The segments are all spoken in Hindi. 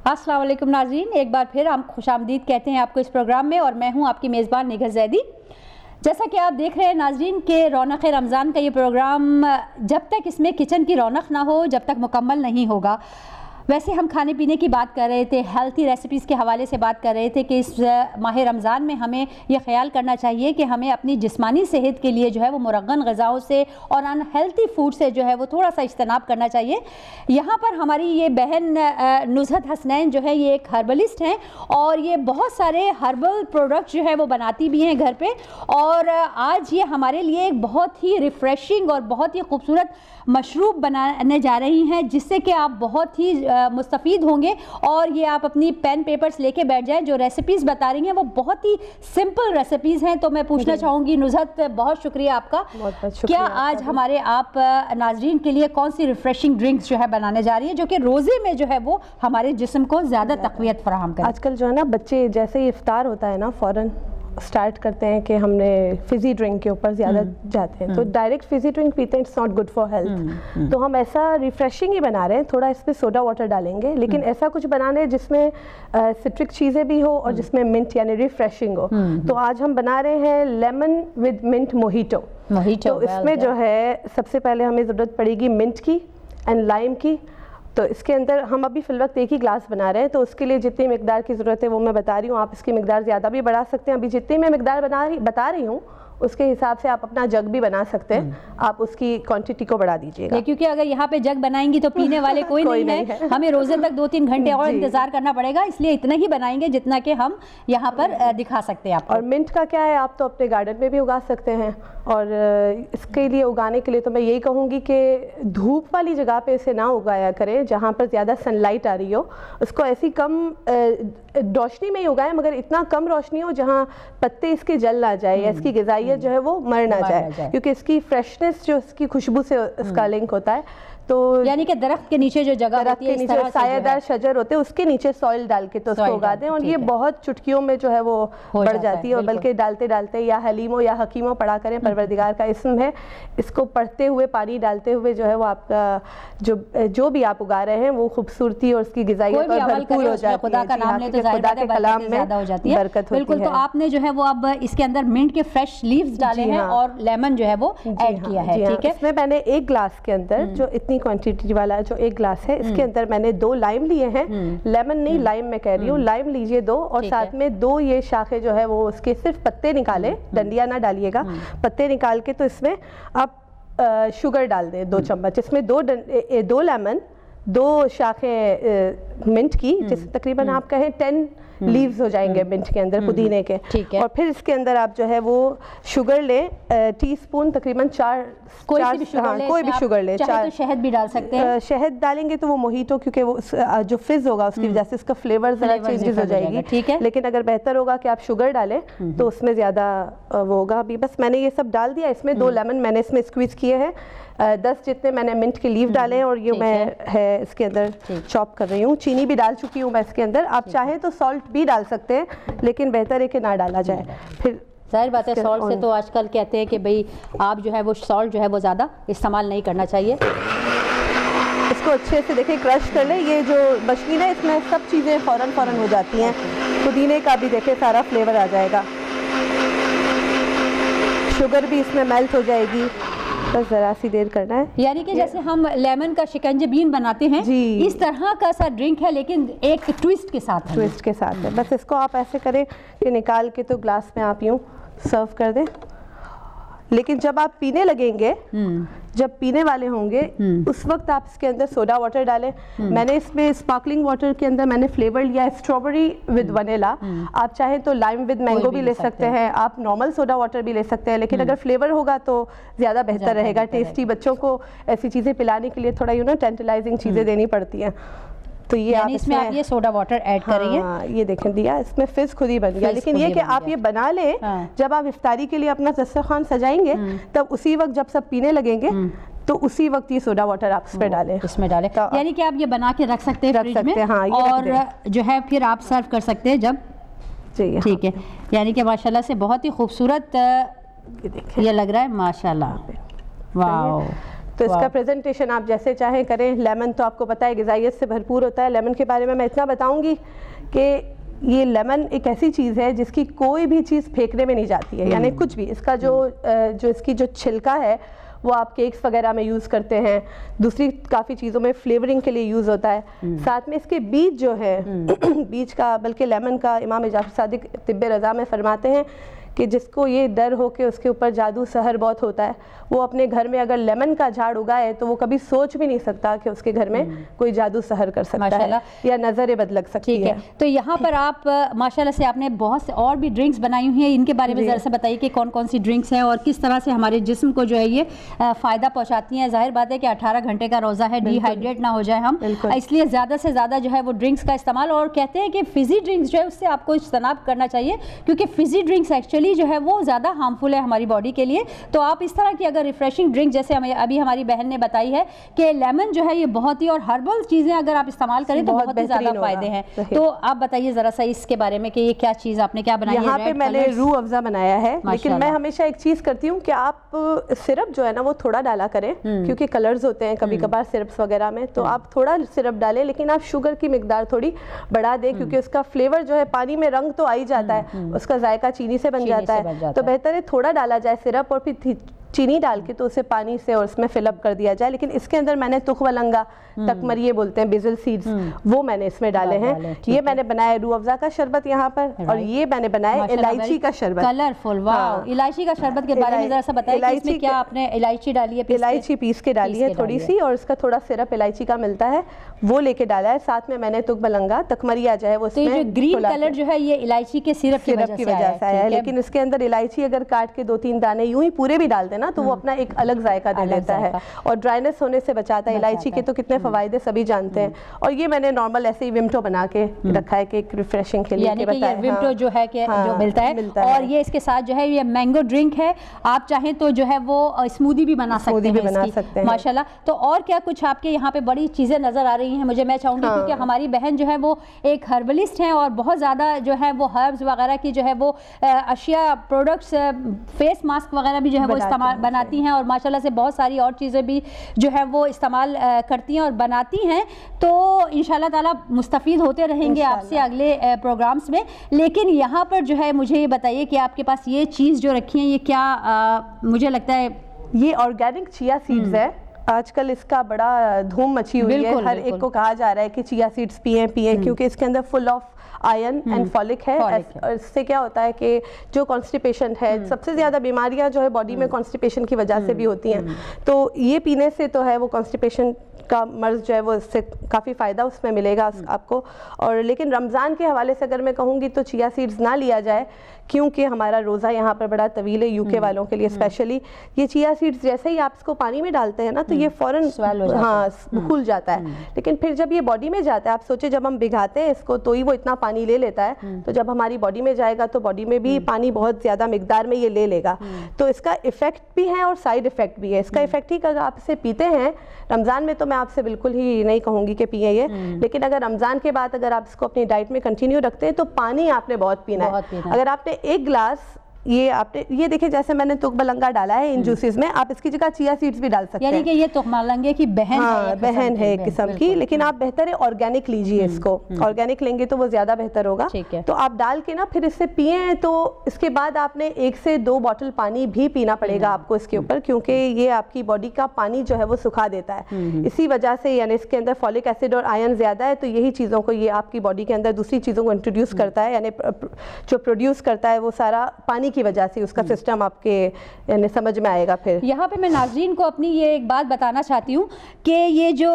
अस्सलाम वालेकुम नाज़रीन, एक बार फिर हम खुशामदीद कहते हैं आपको इस प्रोग्राम में, और मैं हूं आपकी मेज़बान निगहत ज़ैदी। जैसा कि आप देख रहे हैं नाज़रीन के रौनक रमज़ान का ये प्रोग्राम जब तक इसमें किचन की रौनक ना हो जब तक मुकम्मल नहीं होगा। वैसे हम खाने पीने की बात कर रहे थे, हेल्थी रेसिपीज़ के हवाले से बात कर रहे थे कि इस माह रमज़ान में हमें यह ख्याल करना चाहिए कि हमें अपनी जिस्मानी सेहत के लिए जो है वो मुरगन ग़िज़ाओं से और अनहेल्थी फूड से जो है वो थोड़ा सा इज्तनाब करना चाहिए। यहाँ पर हमारी ये बहन नुज़हत हसनैन जो है ये एक हर्बलिस्ट हैं और ये बहुत सारे हर्बल प्रोडक्ट जो है वो बनाती भी हैं घर पे, और आज ये हमारे लिए एक बहुत ही रिफ़्रेशिंग और बहुत ही खूबसूरत मशरूब बनाने जा रही हैं, जिससे कि आप बहुत ही मुस्तफ़ीद होंगे। और ये आप अपनी पेन पेपर्स लेके बैठ जाएं। जो रेसिपीज़ बता रही हैं वो बहुत ही सिंपल रेसिपीज़ हैं। तो मैं पूछना चाहूँगी नुज़हत, बहुत शुक्रिया आपका। क्या आज हमारे आप नाज़रीन के लिए कौन सी रिफ़्रेशिंग ड्रिंक्स जो है बनाने जा रही है, जो कि रोज़े में जो है वो हमारे जिस्म को ज़्यादा तक़वियत फराहम करे? आजकल जो है ना बच्चे जैसे ही इफ्तार होता है ना फ़ौरन स्टार्ट करते हैं कि हमने फिज़ी ड्रिंक के ऊपर ज़्यादा जाते हैं, तो डायरेक्ट फिज़ी ड्रिंक पीते हैं, it's not good for health. तो हम ऐसा रिफ़्रेशिंग ही बना रहे हैं, थोड़ा इसमें सोडा वाटर डालेंगे, लेकिन ऐसा कुछ बनाना है जिसमें सिट्रिक चीज़ें भी हो और जिसमें मिंट यानी रिफ़्रेशिंग हो। तो आज हम बना रहे हैं लेमन विद मिंट मोहिटो। तो इसमें जो है सबसे पहले हमें ज़रूरत पड़ेगी मिंट की एंड लाइम की। तो इसके अंदर हम अभी फ़िल वक्त एक ही ग्लास बना रहे हैं, तो उसके लिए जितनी मिकदार की ज़रूरत है वो मैं बता रही हूँ। आप इसकी मिकदार ज़्यादा भी बढ़ा सकते हैं। अभी जितनी मैं मिकदार बता रही हूँ उसके हिसाब से आप अपना जग भी बना सकते हैं, आप उसकी क्वांटिटी को बढ़ा दीजिएगा। क्योंकि अगर यहाँ पे जग बनाएंगी तो पीने वाले कोई नहीं है, हमें रोज़े तक 2-3 घंटे और इंतज़ार करना पड़ेगा, इसलिए इतना ही बनाएंगे जितना कि हम यहाँ पर दिखा सकते हैं आपको। और मिंट का क्या है, आप तो अपने गार्डन में भी उगा सकते हैं, और इसके लिए उगाने के लिए तो मैं यही कहूँगी कि धूप वाली जगह पे इसे ना उगाया करें जहाँ पर ज़्यादा सनलाइट आ रही हो। उसको ऐसी कम रोशनी में ही उगाएं, मगर इतना कम रोशनी हो जहाँ पत्ते इसके जल ना जाए या इसकी ग़िज़ाइयत जो है वो मर ना जाए, क्योंकि इसकी फ्रेशनेस जो इसकी खुशबू से इसका लिंक होता है। तो यानी कि दरख्त के नीचे जो जगह होती है, के नीचे सायादार शजर होते हैं, उसके नीचे सॉइल डाल के तो उसको उगा दें, और ये बहुत चुटकियों में जो है वो बढ़ जाती है। और बल्कि डालते डालते या हलीमो या हकीमो पढ़ा करें, परवरदिगार का इसम है, इसको पढ़ते हुए पानी डालते हुए जो है वो आपका जो भी आप उगा रहे हैं वो खूबसूरती और उसकी गिज़ाइयत भरपूर हो जाती है। खुदा का नाम ले तो खुदा के कलाम में ज़्यादा हो जाती है, बरकत होती है। बिल्कुल। तो आपने जो है वो अब इसके अंदर मिंट के फ्रेश लीव्स डाले हैं और लेमन जो है वो ऐड किया है, ठीक है। इसमें मैंने एक ग्लास के अंदर जो इतनी क्वांटिटी वाला जो एक ग्लास है, इसके अंदर मैंने 2 लाइम लिए हैं। लेमन नहीं, लाइम मैं कह रही हूँ। लाइम लीजिए 2, और साथ में 2 ये शाखे जो है वो उसके सिर्फ पत्ते निकाले, डंडिया ना डालिएगा, पत्ते निकाल के तो इसमें आप शुगर डाल दें 2 चम्मच। इसमें 2 लेमन, 2 शाखें मिंट की, जिससे तकरीबन आप कहें 10 लीव्स हो जाएंगे मिंट के अंदर, पुदीने के। और फिर इसके अंदर आप जो है वो शुगर लें, टीस्पून तकरीबन 4 कोई भी शुगर ले, चाहे तो शहद भी डाल सकते हैं। शहद डालेंगे तो वो मोहितो, क्योंकि वो जो फिज होगा उसकी वजह से उसका फ्लेवर जरा चेंजेस हो जाएगी, ठीक है। लेकिन अगर बेहतर होगा कि आप शुगर डालें तो उसमें ज़्यादा वो होगा। अभी बस मैंने ये सब डाल दिया। इसमें 2 लेमन मैंने इसमें स्क्वीज किए हैं, 10 जितने मैंने मिंट के लीव डाले हैं, और ये मैं है इसके अंदर चॉप कर रही हूँ। चीनी भी डाल चुकी हूँ मैं इसके अंदर। आप चाहें तो सॉल्ट भी डाल सकते हैं, लेकिन बेहतर है कि ना डाला जाए। फिर जाहिर बात है सॉल्ट से तो आजकल कहते हैं कि भाई आप जो है वो सॉल्ट जो है वो ज़्यादा इस्तेमाल नहीं करना चाहिए। इसको अच्छे से देखिए क्रश कर ले। ये जो मशीन है इसमें सब चीज़ें फ़ौरन हो जाती हैं। पुदीने का भी देखिए सारा फ्लेवर आ जाएगा, शुगर भी इसमें मेल्ट हो जाएगी। बस ज़रा सी देर करना है। यानी कि जैसे हम लेमन का शिकंजबीन बनाते हैं इस तरह का सा ड्रिंक है, लेकिन एक ट्विस्ट के साथ है। बस इसको आप ऐसे करें कि निकाल के तो ग्लास में आप यूँ सर्व कर दें। लेकिन जब आप पीने लगेंगे, जब पीने वाले होंगे उस वक्त आप इसके अंदर सोडा वाटर डालें। मैंने इसमें स्पार्कलिंग वाटर के अंदर मैंने फ्लेवर लिया स्ट्रॉबेरी विद वनीला। आप चाहें तो लाइम विद मैंगो भी ले सकते हैं, आप नॉर्मल सोडा वाटर भी ले सकते हैं, लेकिन अगर फ्लेवर होगा तो ज़्यादा बेहतर रहेगा। टेस्टी बच्चों को ऐसी चीज़ें पिलाने के लिए थोड़ा टेंटलाइजिंग चीज़ें देनी पड़ती हैं। तो ये आप इसमें आप ये सोडा वाटर ऐड करेंगे। हाँ, ये देखें दिया, इसमें फिज खुद ही बन गया। लेकिन ये कि आप ये बना लें, जब आप इफ्तारी के लिए अपना दस्तरखान सजाएंगे तब उसी वक्त जब सब पीने लगेंगे तो उसी वक्त ये सोडा वाटर आप इसमें डालें। यानी कि आप ये बना के रख सकते हैं फ्रिज में, हाँ, और जो है फिर आप सर्व कर सकते हैं जब। ठीक है। यानी कि माशाल्लाह से बहुत ही खूबसूरत ये लग रहा है, माशाल्लाह। वाह। तो इसका प्रेजेंटेशन आप जैसे चाहें करें। लेमन तो आपको पता है ग़िज़ाइयत से भरपूर होता है। लेमन के बारे में मैं इतना बताऊंगी कि ये लेमन एक ऐसी चीज़ है जिसकी कोई भी चीज़ फेंकने में नहीं जाती है, यानी कुछ भी। इसका जो इसकी जो छिलका है वो आप केक्स वगैरह में यूज़ करते हैं, दूसरी काफ़ी चीज़ों में फ्लेवरिंग के लिए यूज़ होता है। साथ में इसके बीज जो है बीज का, बल्कि लेमन का इमाम जाफर सादिक तिब्बे रज़ा में फरमाते हैं कि जिसको ये डर हो कि उसके ऊपर जादू सहर बहुत होता है, वो अपने घर में अगर लेमन का झाड़ उगाए तो वो कभी सोच भी नहीं सकता कि उसके घर में कोई जादू सहर कर सकता है या नज़रें बदलक सकती है। तो यहाँ पर आप माशाल्लाह से आपने बहुत से और भी ड्रिंक्स बनाई हुई हैं, इनके बारे में ज़रा सा बताइए कि कौन कौन सी ड्रिंक्स हैं और किस तरह से हमारे जिस्म को जो है ये फ़ायदा पहुँचाती हैं। जाहिर बात है कि 18 घंटे का रोज़ा है, डिहाइड्रेट ना हो जाए हम, इसलिए ज़्यादा से ज़्यादा जो है वो ड्रिंक्स का इस्तेमाल, और कहते हैं कि फ़िज़ी ड्रिंक्स जो है उससे आपको इज्तनाब करना चाहिए, क्योंकि फ़िज़ी ड्रिंक्स एक्चुअली जो है वो ज़्यादा हार्मफुल है हमारी बॉडी के लिए। तो आप इस तरह की अगर रिफ्रेशिंग ड्रिंक, जैसे हमें अभी हमारी बहन ने बताई है कि लेमन जो है ये बहुत ही, और हर्बल चीज़ें अगर आप इस्तेमाल करें तो बहुत ही ज़्यादा फ़ायदे हैं। तो आप बताइए ज़रा सा इसके बारे में कि ये क्या चीज़ आपने क्या बनाई है। यहाँ पे मैंने रूह अफ़ज़ा बनाया है, लेकिन मैं हमेशा एक चीज़ करती हूँ कि आप सिरप जो है ना वो थोड़ा डाला करें, क्योंकि कलर्स होते हैं कभी कभार सिरप्स वगैरह में, तो आप थोड़ा सिरप डालें, लेकिन आप शुगर की मिकदार थोड़ी बढ़ा दें, क्योंकि उसका फ्लेवर जो है, पानी में रंग तो आ ही जाता है, उसका जायका चीनी से बन जाता है, तो बेहतर है थोड़ा डाला जाए सिरप और फिर चीनी डाल के तो उसे पानी से और उसमें फिलअप कर दिया जाए। लेकिन इसके अंदर मैंने तुखवलंगा, तकमरिए बोलते हैं, बेजल सीड्स, वो मैंने इसमें डाले हैं। ये मैंने बनाया रूह अफ़ज़ा का शरबत यहाँ पर, और ये मैंने बनाया इलायची का शरबत, कलरफुल। वाह, इलायची का शरबत के बारे में जरा सा बताइए कि इसमें क्या आपने इलायची डाली है? इलायची पीस के डाली है थोड़ी सी, और इसका थोड़ा सिरप इलायची का मिलता है वो लेके डाला है। साथ में मैंने तुखवलंगा, तकमरिया जो है वो, जो ग्रीन कलर जो है ये इलायची के सिरप की वजह से आया है। लेकिन इसके अंदर इलायची अगर काट के 2-3 दाने यूं ही पूरे भी डाल देना तो वो अपना एक अलग जायका दे देता है और ड्राइनेस होने से बचाता है। इलायची के तो कितने फ़वाइदे सभी जानते हैं। और ये मैंने नॉर्मल ऐसे ही विमटो बना के रखा है कि एक रिफ्रेशिंग के लिए, यानी कि ये विमटो जो है कि जो मिलता है, और ये इसके साथ जो है ये मैंगो ड्रिंक है, आप चाहें तो जो है वो स्मूदी भी बना सकते हैं माशाल्लाह। तो और क्या कुछ आपके यहाँ पे बड़ी चीज़ें नज़र आ रही हैं मुझे, मैं चाहूँगी क्योंकि हमारी बहन जो है वो एक हर्बलिस्ट हैं और बहुत ज़्यादा जो है वो हर्ब्स वगैरह की जो है वो अशिया, प्रोडक्ट्स, फेस मास्क वगैरह भी जो है वो इस्तेमाल बनाती हैं, और माशाल्लाह से बहुत सारी और चीज़ें भी जो है वो इस्तेमाल करती हैं और बनाती हैं। तो इंशाल्लाह ताला मुस्तफ़ीद होते रहेंगे आपसे अगले प्रोग्राम्स में। लेकिन यहाँ पर जो है मुझे ये बताइए कि आपके पास ये चीज़ जो रखी है ये क्या, मुझे लगता है ये ऑर्गेनिक चिया सीड्स है। आजकल इसका बड़ा धूम मची हुई है, हर एक को कहा जा रहा है कि चिया सीड्स पिएं, क्योंकि इसके अंदर full of iron and folic है। और इससे क्या होता है कि जो कॉन्स्टिपेशन है, सबसे ज़्यादा बीमारियां जो है बॉडी में कॉन्स्टिपेशन की वजह से भी होती हैं, तो ये पीने से तो है वो कॉन्स्टिपेशन का मर्ज जो है वो इससे काफ़ी फ़ायदा उसमें मिलेगा आपको। और लेकिन रमज़ान के हवाले से अगर मैं कहूँगी तो चिया सीड्स ना लिया जाए, क्योंकि हमारा रोज़ा यहाँ पर बड़ा तवील है यूके वालों के लिए स्पेशली। ये चिया सीड्स जैसे ही आप इसको पानी में डालते हैं ना तो ये फ़ौरन घुल जाता है, लेकिन फिर जब ये बॉडी में जाता है, आप सोचे जब हम भिगाते हैं इसको तो ही वो इतना पानी ले लेता है, तो जब हमारी बॉडी में जाएगा तो बॉडी में भी पानी बहुत ज़्यादा मिकदार में ये ले लेगा। तो इसका इफ़ेक्ट भी है और साइड इफ़ेक्ट भी है। इसका इफ़ेक्ट ही अगर आप इसे पीते हैं रमज़ान में तो मैं आपसे बिल्कुल ही नहीं कहूँगी कि पिए ये, लेकिन अगर रमज़ान के बाद अगर आप इसको अपनी डाइट में कंटिन्यू रखते हैं तो पानी आपने बहुत पीना है। अगर आपने एक गिलास ये देखिए जैसे मैंने तुखमलंगा डाला है इन जूसेस में, आप इसकी जगह चिया सीड्स भी डाल सकते हैं। यानी कि ये तुखमलंगे की बहन बहन है एक किस्म की, लेकिन आप बेहतर है ऑर्गेनिक लीजिए इसको। ऑर्गेनिक लेंगे तो वो ज्यादा बेहतर होगा। तो आप डाल के ना फिर इससे पिए, तो इसके बाद आपने 1 से 2 बॉटल पानी भी पीना पड़ेगा आपको इसके ऊपर, क्योंकि ये आपकी बॉडी का पानी जो है वो सुखा देता है। इसी वजह से यानी इसके अंदर फॉलिक एसिड और आयरन ज्यादा है, तो यही चीज़ों को ये आपकी बॉडी के अंदर दूसरी चीज़ों को इंट्रोड्यूस करता है, यानी जो प्रोड्यूस करता है वो सारा पानी की वजह से उसका सिस्टम आपके यानी समझ में आएगा। फिर यहाँ पे मैं नाज़रीन को अपनी ये एक बात बताना चाहती हूँ कि ये जो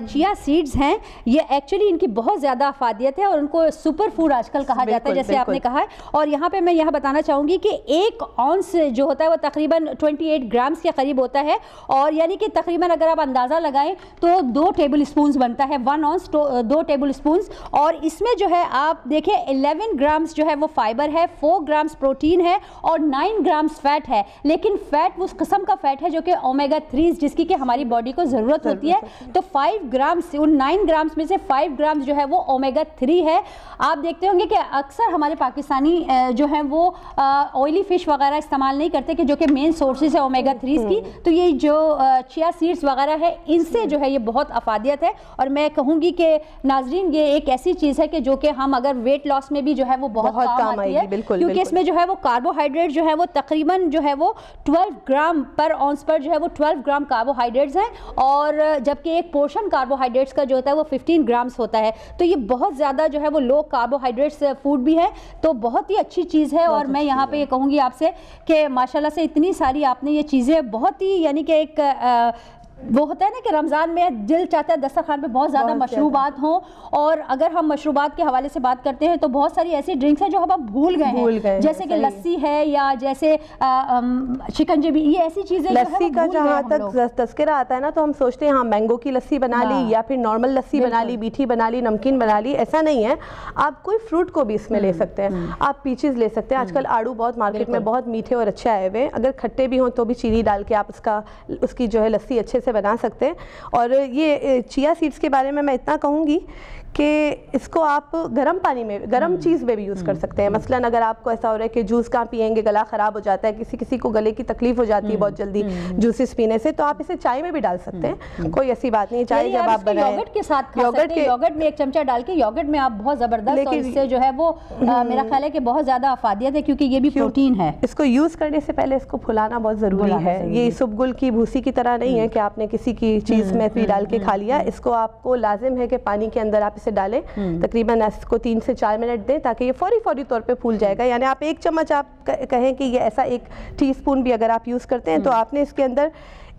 चिया सीड्स हैं ये एक्चुअली इनकी बहुत ज़्यादा अफादियत है और उनको सुपर फूड आजकल कहा जाता है, जैसे आपने कहा है। और यहाँ पे मैं यहाँ बताना चाहूँगी कि 1 औंस जो होता है वो तकरीबन 28 ग्राम्स के करीब होता है, और यानी कि तकरीबन अगर आप अंदाज़ा लगाएं तो 2 टेबल स्पून बनता है। 1 औंस 2 टेबल स्पून, और इसमें जो है आप देखें 11 ग्राम्स जो है वो फाइबर है, 4 ग्राम्स प्रोटीन है और 9 ग्राम्स फैट है, लेकिन फैट उस किस्म का फैट है जो कि ओमेगा 3 जिसकी कि हमारी बॉडी को ज़रूरत होती है। तो 5 ग्राम्स, उन 9 ग्राम्स में से 5 ग्राम्स जो है वो ओमेगा 3 है। आप देखते होंगे कि अक्सर हमारे पाकिस्तानी जो है वो ऑयली फिश वगैरह इस्तेमाल नहीं करते कि जो कि मेन सोर्सेज है ओमेगा 3 की। तो ये जो चिया सीड्स वगैरह है इनसे जो है ये बहुत अफादियत है। और मैं कहूँगी कि नाजरीन ये एक ऐसी चीज़ है कि जो कि हम अगर वेट लॉस में भी जो है वो बहुत काम आती है, क्योंकि इसमें जो है वो कार्बोहाइड्रेट जो है वो तकरीबन जो है वो 12 ग्राम पर ऑंस पर जो है वो 12 ग्राम कार्बोहाइड्रेट्स हैं, और जबकि एक पोर्शन कार्बोहाइड्रेट्स का जो होता है वो 15 ग्राम्स होता है। तो ये बहुत ज़्यादा जो है वो लो कार्बोहाइड्रेट्स फूड भी है, तो बहुत ही अच्छी चीज़ है। और मैं यहाँ पे ये कहूँगी आपसे कि माशाल्लाह से इतनी सारी आपने ये चीज़ें बहुत ही, यानी कि एक वो होता है ना कि रमज़ान में दिल चाहता है दस्तरखान पे बहुत ज़्यादा मशरूबात हों, और अगर हम मशरूबात के हवाले से बात करते हैं तो बहुत सारी ऐसी ड्रिंक्स हैं जो हम भूल गए, जैसे कि लस्सी है या जैसे शिकंजी, ये ऐसी चीज़ें। लस्सी का जहाँ तक तस्करा आता है ना, तो हम सोचते हैं हाँ मैंगो की लस्सी बना ली या फिर नॉर्मल लस्सी बना ली, मीठी बना ली, नमकीन बना ली। ऐसा नहीं है, आप कोई फ्रूट को भी इसमें ले सकते हैं। आप पीचेस ले सकते हैं, आजकल आड़ू बहुत मार्केट में बहुत मीठे और अच्छे आए हुए हैं, अगर खट्टे भी हों तो भी चीनी डाल के आप उसकी जो है लस्सी अच्छे से बना सकते हैं। और ये चिया सीड्स के बारे में मैं इतना कहूँगी कि इसको आप गर्म पानी में, गर्म चीज़ में भी यूज़ कर सकते हैं। मसलन अगर आपको ऐसा हो रहा है कि जूस कहाँ पियेंगे, गला ख़राब हो जाता है, किसी को गले की तकलीफ हो जाती है बहुत जल्दी जूसेस पीने से, तो आप इसे चाय में भी डाल सकते हैं, कोई ऐसी बात नहीं। चाय जब आप बनाएं योगर्ट के साथ, योगर्ट में 1 चमचा डाल के योगर्ट में आप बहुत ज़बरदस्त, और इससे जो है वो मेरा ख्याल है कि बहुत ज़्यादा अफादियत है, क्योंकि ये भी प्रोटीन है। इसको यूज़ करने से पहले इसको फुलाना बहुत ज़रूरी है। ये सुबगुल की भूसी की तरह नहीं है कि आपने किसी की चीज़ में भी डाल के खा लिया। इसको आपको लाजिम है कि पानी के अंदर आप इसे डालें, तकरीबन इसको 3 से 4 मिनट दें, ताकि ये फौरी तौर पे फूल जाएगा। यानी आप 1 चम्मच आप कहें कि ये ऐसा 1 टीस्पून भी अगर आप यूज़ करते हैं तो आपने इसके अंदर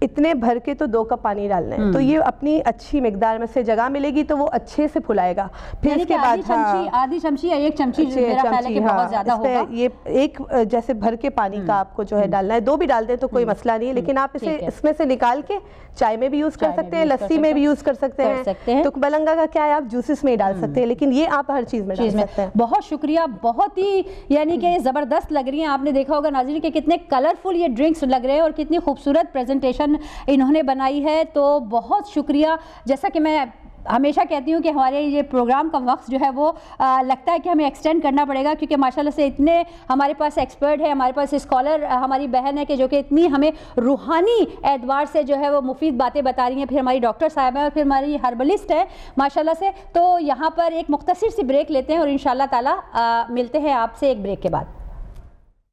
इतने भर के तो 2 कप पानी डालना है, तो ये अपनी अच्छी मिकदार में से जगह मिलेगी तो वो अच्छे से फुलाएगा। फिर इसके बाद आधी चमची या 1 चमची मेरा ख्याल है कि बहुत ज़्यादा होगा। ये एक जैसे भर के पानी का आपको जो है डालना है, 2 भी डाल दें तो कोई मसला नहीं है, लेकिन आप इसे इसमें से निकाल के चाय में भी यूज़ कर सकते हैं, लस्सी में भी यूज़ कर सकते हैं। तो मलंगा का क्या है, आप जूसेस में ही डाल सकते हैं, लेकिन ये आप हर चीज़ में डाल सकते हैं। बहुत शुक्रिया, बहुत ही यानी कि ज़बरदस्त लग रही हैं। आपने देखा होगा नाज़रीन कि कितने कलरफुल ये ड्रिंक्स लग रहे हैं और कितनी खूबसूरत प्रेजेंटेशन इन्होंने बनाई है, तो बहुत शुक्रिया। जैसा कि मैं हमेशा कहती हूँ कि हमारे ये प्रोग्राम का वक्त जो है वो लगता है कि हमें एक्सटेंड करना पड़ेगा, क्योंकि माशाल्लाह से इतने हमारे पास एक्सपर्ट है, हमारे पास स्कॉलर हमारी बहन है कि जो कि इतनी हमें रूहानी एतबार से जो है वो मुफीद बातें बता रही हैं। फिर हमारी डॉक्टर साहब है और फिर हमारी हर्बलिस्ट है माशाल्लाह से। तो यहाँ पर एक मुख्तसर सी ब्रेक लेते हैं और इंशाल्लाह ताला मिलते हैं आपसे एक ब्रेक के बाद।